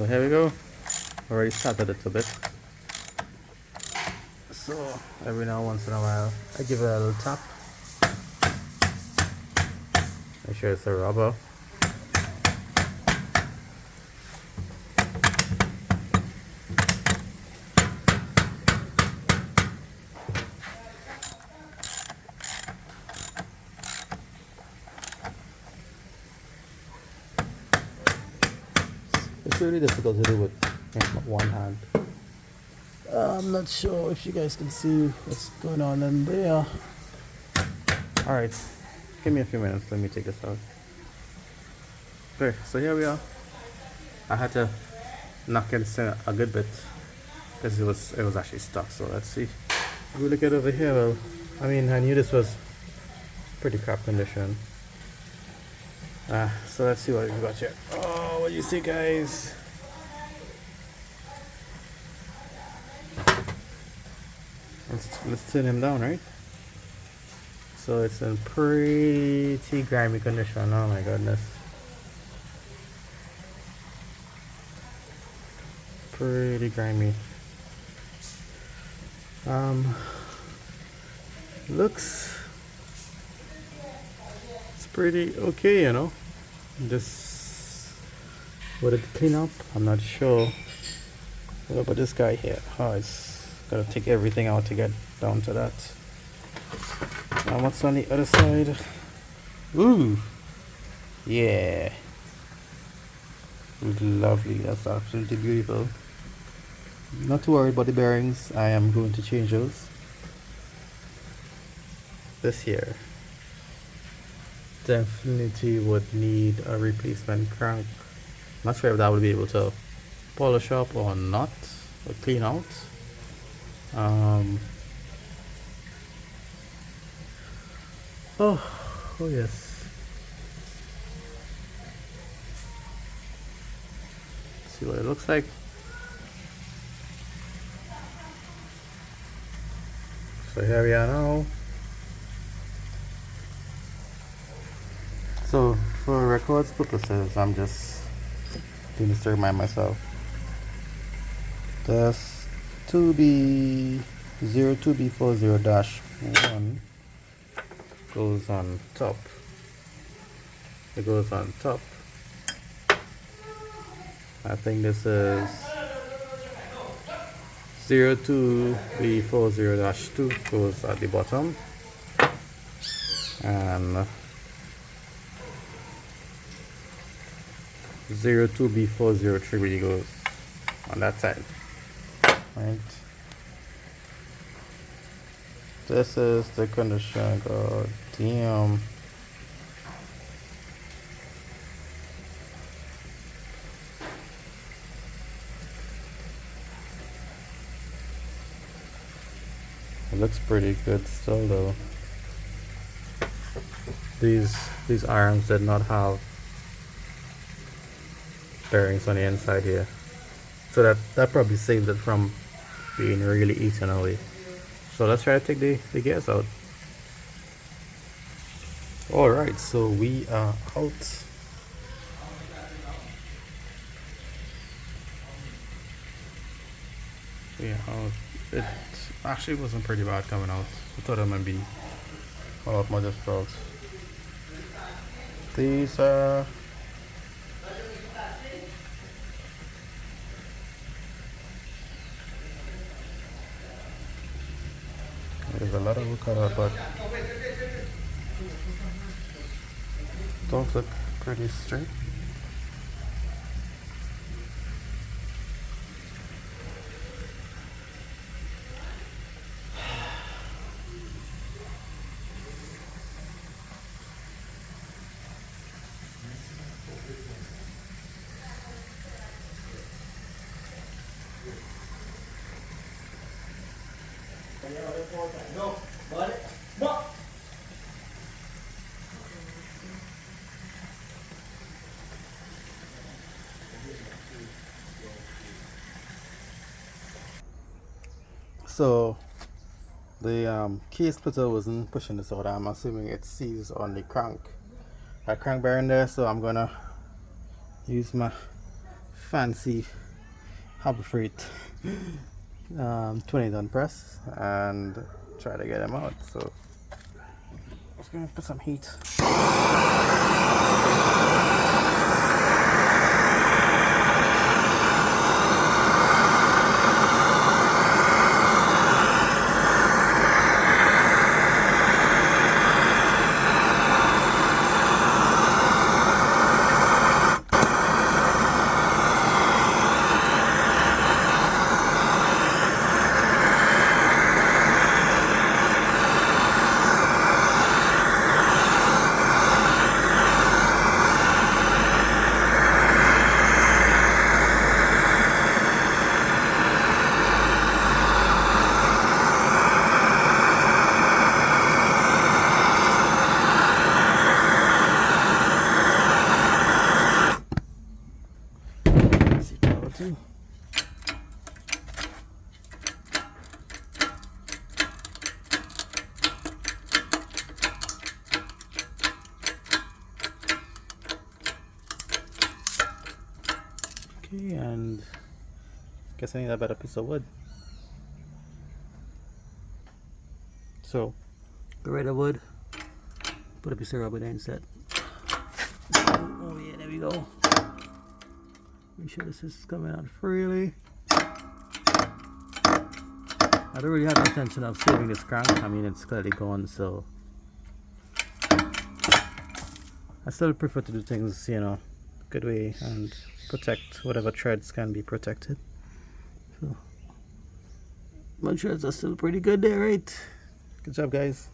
So here we go. Already started a little bit. So every now once in a while I give it a little tap. Make sure it's a rubber. It's really difficult to do with one hand. I'm not sure if you guys can see what's going on in there. Alright, give me a few minutes, let me take this out. Okay, so here we are. I had to knock it in a good bit because it was actually stuck. So let's see. If we look at over here, well, I mean, I knew this was pretty crap condition. So let's see what we got here. Oh, what do you see, guys? Let's turn him down, right? So it's in pretty grimy condition. Oh my goodness. Pretty grimy. Looks it's pretty okay, you know. Just would it clean up? I'm not sure. What about this guy here? Oh, it's gotta take everything out to get down to that. And what's on the other side? Ooh, yeah, lovely. That's absolutely beautiful. Not too worried about the bearings. I am going to change those. This here definitely would need a replacement crank. Not sure if that would be able to polish up or not, or clean out. Oh yes. See what it looks like. So here we are now. So for records purposes, I'm just doing this to remind myself. There's 2B02B40-1 goes on top. It goes on top. I think this is 02B40-2 goes at the bottom, and 02B403 really goes on that side, right? This is the condition. God damn. It looks pretty good still though. These irons did not have bearings on the inside here, so that probably saved it from being really eaten away. So let's try to take the gears out. Alright, so we are out. Yeah, it actually wasn't pretty bad coming out. I thought it might be a lot more difficult. These there's a lot of wood cut out, but don't look pretty straight. So the key splitter wasn't pushing this out. I'm assuming it seized on the crank, that crank bearing there. So I'm gonna use my fancy Harbor Freight 20 ton press and try to get them out. So I was gonna put some heat. Too. Okay, and guess I need a better piece of wood. So, get rid of wood, put a piece of rubber there instead. Oh yeah, there we go. Make sure this is coming out freely. I don't really have the intention of saving this crank. I mean, it's clearly gone, so I still prefer to do things, you know, good way and protect whatever threads can be protected. So my threads are still pretty good there, right? Good job, guys.